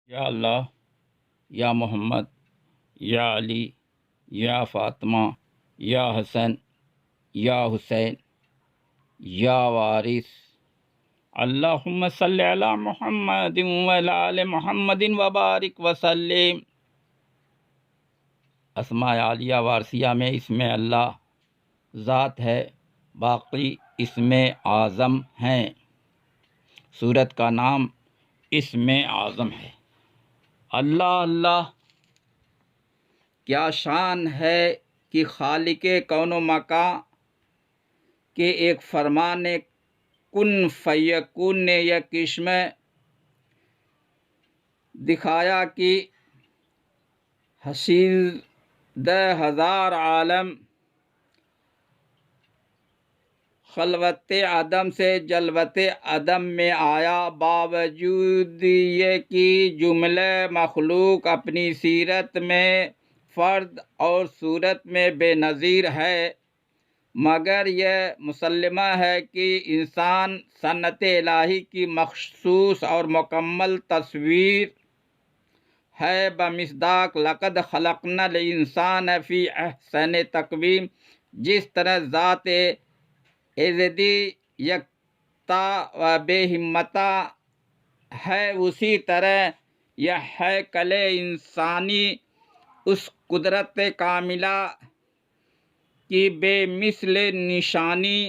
یا اللہ، یا محمد، یا علی، یا فاطمہ، یا حسن، یا حسین، یا وارث، اللہم صلی علی محمد وعلی آل محمد وبارک وسلم۔ اسماء عالیہ وارثیہ میں اسم اللہ ذات ہے، باقی اسم اعظم ہیں۔ سورت کا نام اسم اعظم ہے۔ اللہ اللہ، کیا شان ہے کہ خالق کون و مکان کے ایک فرمان کن فیکون نے یہ کشم دکھایا کہ حسیدہ ہزار عالم خلوت عدم سے جلوت عدم میں آیا، باوجود یہ کہ جملہ مخلوق اپنی سیرت میں فرد اور صورت میں بے نظیر ہے، مگر یہ مسلمہ ہے کہ انسان صنعت الہی کی مخصوص اور مکمل تصویر ہے، بمصداق لقد خلقنا الانسان فی احسن تقویم۔ جس طرح ذات ایزدی یکتا و بے ہمتا ہے، اسی طرح یہ ہیکل انسانی اس قدرت کاملہ کی بے مثل نشانی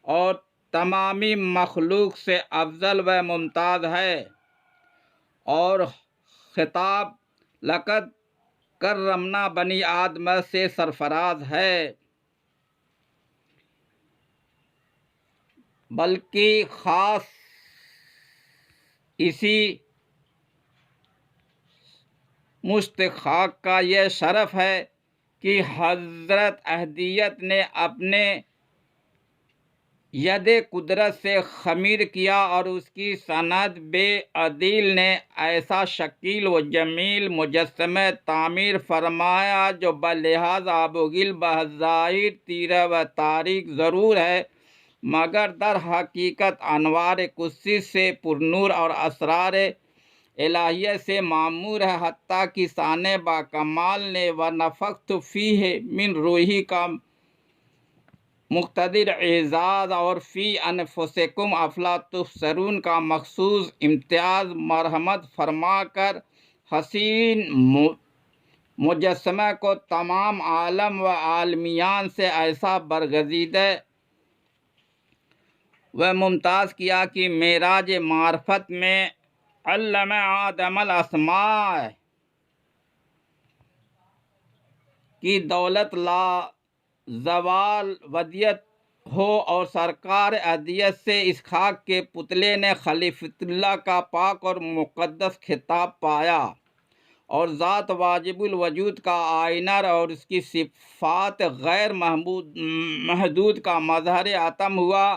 اور تمامی مخلوق سے افضل و ممتاز ہے، اور خطاب لقد کرمنا بنی آدم سے سرفراز ہے، بلکہ خاص اسی مستحق کا یہ شرف ہے کہ حضرت احدیت نے اپنے ید قدرت سے خمیر کیا، اور اس کی صنعت بے عدل نے ایسا شکیل و جمیل مجسمہ تعمیر فرمایا جو بلحاظ آب و گل بظاہر تیرہ و تاریک ضرور ہے، مگر در حقیقت انوار قدسی سے پرنور اور اسرار الہیہ سے معمور ہے، حتیٰ کہ سانع با کمال نے ونفخت فیہ من روحی کا مقتدر اعزاز اور فی انفسکم افلا تبصرون کا مخصوص امتیاز مرحمت فرما کر حسین مجسمہ کو تمام عالم و عالمیان سے ایسا برگزیدہ و ممتاز کیا کہ معراج معرفت میں علم آدم الاسماء کی دولت لا زوال ودیت ہو، اور سرکار احدیت سے اس خاک کے پتلے نے خلیفۃ اللہ کا پاک اور مقدس خطاب پایا، اور ذات واجب الوجود کا آئینہ اور اس کی صفات غیر محدود کا مظہر عتم ہوا۔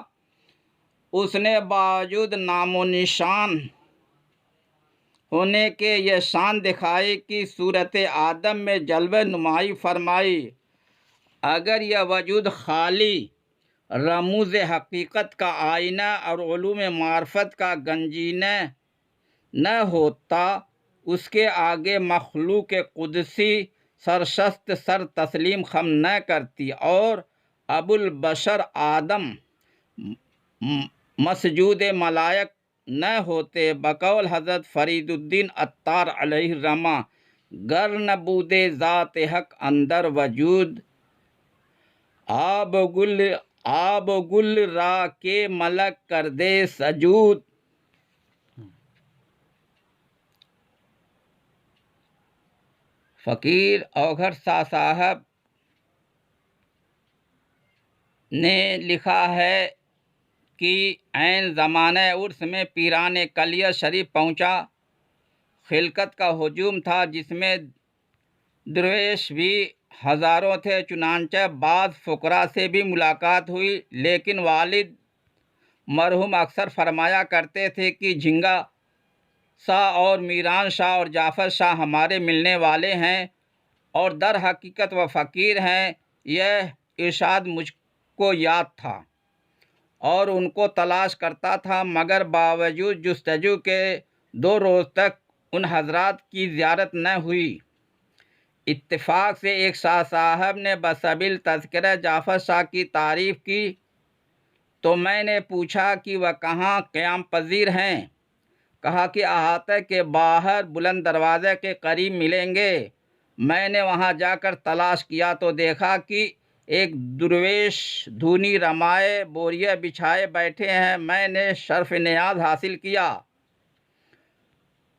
اس نے باوجود نام و نشان ہونے کے یہ شان دکھائی کہ صورت آدم میں جلوہ نمائی فرمائی۔ اگر یہ وجود خالی رموز حقیقت کا آئینہ اور علوم معرفت کا گنجینہ نہ ہوتا، اس کے آگے مخلوق قدسی سرشست سر تسلیم خم نہ کرتی، اور ابو البشر آدم مسجود ملائک نہ ہوتے، بقول حضرت فرید الدین عطار علیہ الرحمہ، گر نہ بودے ذات حق اندر وجود، آب و گل را کے ملک کر دے سجود۔ فقیر اوگھر شاہ صاحب نے لکھا ہے کہ عین زمانہ عرس میں پیران کلیہ شریف پہنچا، خلقت کا ہجوم تھا جس میں درویش بھی ہزاروں تھے، چنانچہ بعض فقراء سے بھی ملاقات ہوئی، لیکن والد مرحوم اکثر فرمایا کرتے تھے کہ جھنگا شاہ اور میران شاہ اور جعفر شاہ ہمارے ملنے والے ہیں، اور در حقیقت وہ فقیر ہیں۔ یہ ارشاد مجھ کو یاد تھا اور ان کو تلاش کرتا تھا، مگر باوجود جستجو کے 2 روز تک ان حضرات کی زیارت نہ ہوئی۔ اتفاق سے ایک شاہ صاحب نے بسبیل تذکرہ جعفر شاہ کی تعریف کی تو میں نے پوچھا کہ وہ کہاں قیام پذیر ہیں؟ کہا کہ احاطے کے باہر بلند دروازے کے قریب ملیں گے۔ میں نے وہاں جا کر تلاش کیا تو دیکھا کہ ایک درویش دھونی رمائے بوریے بچھائے بیٹھے ہیں۔ میں نے شرف نیاز حاصل کیا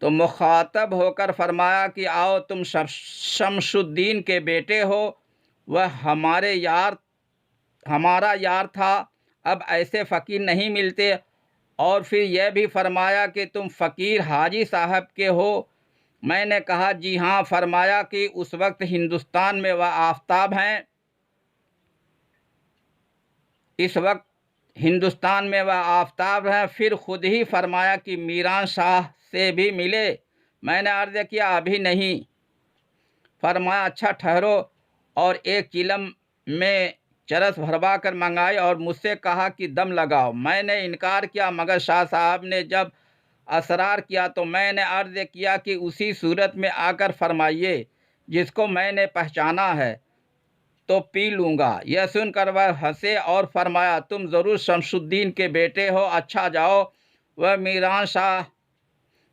تو مخاطب ہو کر فرمایا کہ آؤ، تم شمس الدین کے بیٹے ہو، وہ ہمارا یار تھا، اب ایسے فقیر نہیں ملتے۔ اور پھر یہ بھی فرمایا کہ تم فقیر حاجی صاحب کے ہو۔ میں نے کہا جی ہاں۔ فرمایا کہ اس وقت ہندوستان میں وہ آفتاب ہیں، اس وقت ہندوستان میں وہ آفتاب ہیں۔ پھر خود ہی فرمایا کہ میران شاہ سے بھی ملے۔ میں نے عرض کیا ابھی نہیں۔ فرمایا اچھا ٹھہرو، اور ایک چلم میں چرس بھروا کر منگائی اور مجھ سے کہا کہ دم لگاؤ۔ میں نے انکار کیا، مگر شاہ صاحب نے جب اصرار کیا تو میں نے عرض کیا کہ اسی صورت میں آ کر فرمائیے، جس کو میں نے پہچانا ہے تو پی لوں گا۔ یہ سن کر وہ ہنسے اور فرمایا تم ضرور شمس الدین کے بیٹے ہو، اچھا جاؤ۔ وہ میران شاہ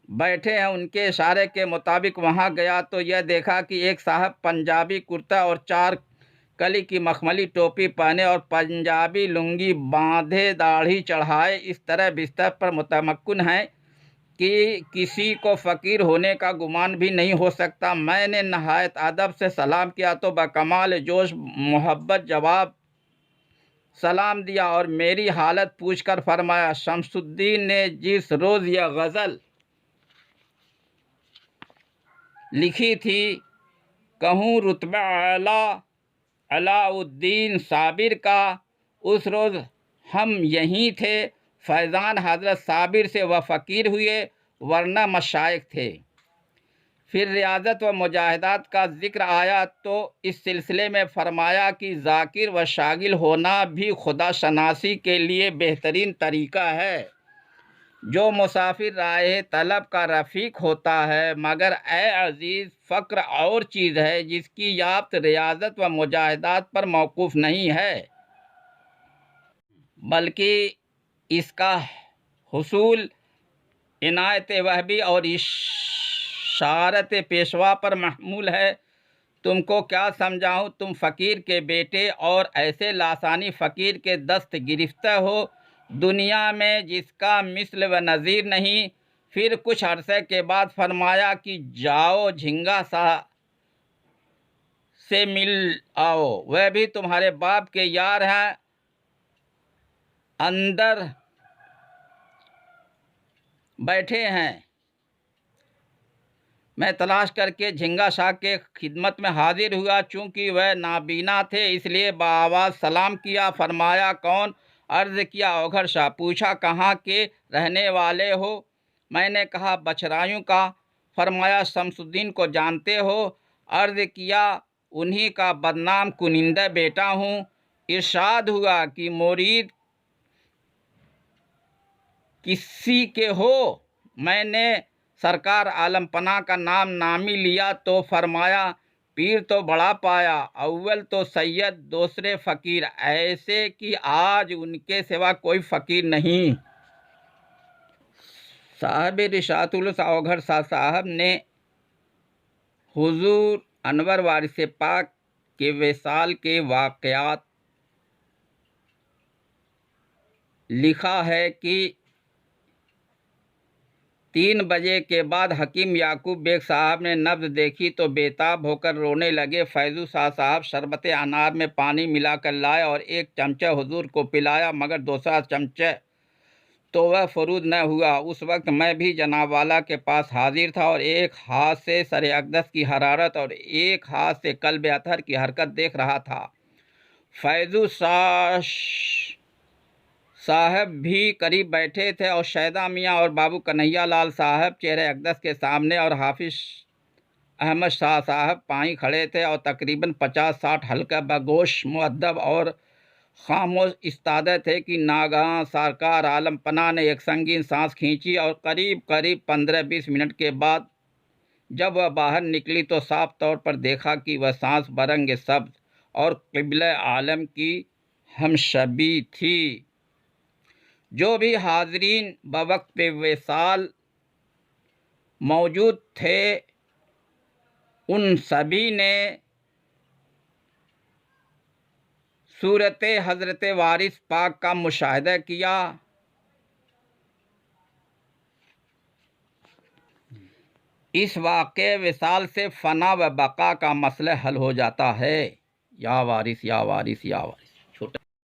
بیٹھے ہیں، ان کے اشارے کے مطابق وہاں گیا تو یہ دیکھا کہ ایک صاحب پنجابی کرتا اور 4 کلی کی مخملی ٹوپی پہنے اور پنجابی لنگی باندھے، داڑھی چڑھائے اس طرح بستر پر متمکن ہیں کہ کسی کو فقیر ہونے کا گمان بھی نہیں ہو سکتا۔ میں نے نہایت ادب سے سلام کیا تو بکمال جوش محبت جواب سلام دیا اور میری حالت پوچھ کر فرمایا شمس الدین نے جس روز یہ غزل لکھی تھی، کہوں رتبہ اعلیٰ علاء الدین صابر کا، اس روز ہم یہیں تھے۔ فیضان حضرت صابر سے وہ فقیر ہوئے، ورنہ مشائخ تھے۔ پھر ریاضت و مجاہدات کا ذکر آیا تو اس سلسلے میں فرمایا کہ ذاکر و شاغل ہونا بھی خدا شناسی کے لیے بہترین طریقہ ہے۔ جو مسافر راہ طلب کا رفیق ہوتا ہے، مگر اے عزیز فقر اور چیز ہے جس کی یافت ریاضت و مجاہدات پر موقوف نہیں ہے، بلکہ اس کا حصول عنایت وہبی اور اشارت پیشوا پر محمول ہے۔ تم کو کیا سمجھاؤں، تم فقیر کے بیٹے اور ایسے لاسانی فقیر کے دست گرفتہ ہو دنیا میں جس کا مثل و نظیر نہیں۔ پھر کچھ عرصے کے بعد فرمایا کہ جاؤ جھنگا شاہ سے مل آؤ، وہ بھی تمہارے باپ کے یار ہیں، اندر بیٹھے ہیں۔ میں تلاش کر کے جھنگا شاہ کے خدمت میں حاضر ہوا، چونکہ وہ نابینا تھے اس لیے بآواز سلام کیا۔ فرمایا کون؟ عرض کیا اوگھر شاہ۔ پوچھا کہاں کے رہنے والے ہو؟ میں نے کہا بچرائیوں کا۔ فرمایا شمس الدین کو جانتے ہو؟ عرض کیا انہی کا بدنام کنندہ بیٹا ہوں۔ ارشاد ہوا کہ مرید کسی کے ہو؟ میں نے سرکار عالم پناہ کا نام نامی لیا تو فرمایا پیر تو بڑا پایا، اول تو سید، دوسرے فقیر، ایسے کہ آج ان کے سوا کوئی فقیر نہیں۔ صاحب رشاد الص اوگھر شاہ صاحب نے حضور انور وارث پاک کے وصال کے واقعات لکھا ہے کہ 3 بجے کے بعد حکیم یعقوب بیگ صاحب نے نبض دیکھی تو بےتاب ہو کر رونے لگے۔ فیضو شاہ صاحب شربت انار میں پانی ملا کر لائے اور 1 چمچہ حضور کو پلایا، مگر دوسرا چمچہ تو وہ فروز نہ ہوا۔ اس وقت میں بھی جناب والا کے پاس حاضر تھا اور ایک ہاتھ سے سر اقدس کی حرارت اور ایک ہاتھ سے قلب اطہر کی حرکت دیکھ رہا تھا۔ فیضو شاہ صاحب بھی قریب بیٹھے تھے اور شیدا میاں اور بابو کنہیا لال صاحب چہرے اقدس کے سامنے اور حافظ احمد شاہ صاحب پائیں کھڑے تھے اور تقریباً 50-60 حلقہ بگوش مؤدب اور خاموش استادہ تھے کہ ناگہاں سرکار عالم پناہ نے ایک سنگین سانس کھینچی اور قریب 15-20 منٹ کے بعد جب وہ باہر نکلی تو صاف طور پر دیکھا کہ وہ سانس برنگ سبز اور قبلہ عالم کی ہمشبی تھی۔ جو بھی حاضرین بوقت وصال موجود تھے ان سبھی نے صورت حضرت وارث پاک کا مشاہدہ کیا۔ اس واقع وصال سے فنا و بقا کا مسئلہ حل ہو جاتا ہے۔ یا وارث یا وارث یا وارث۔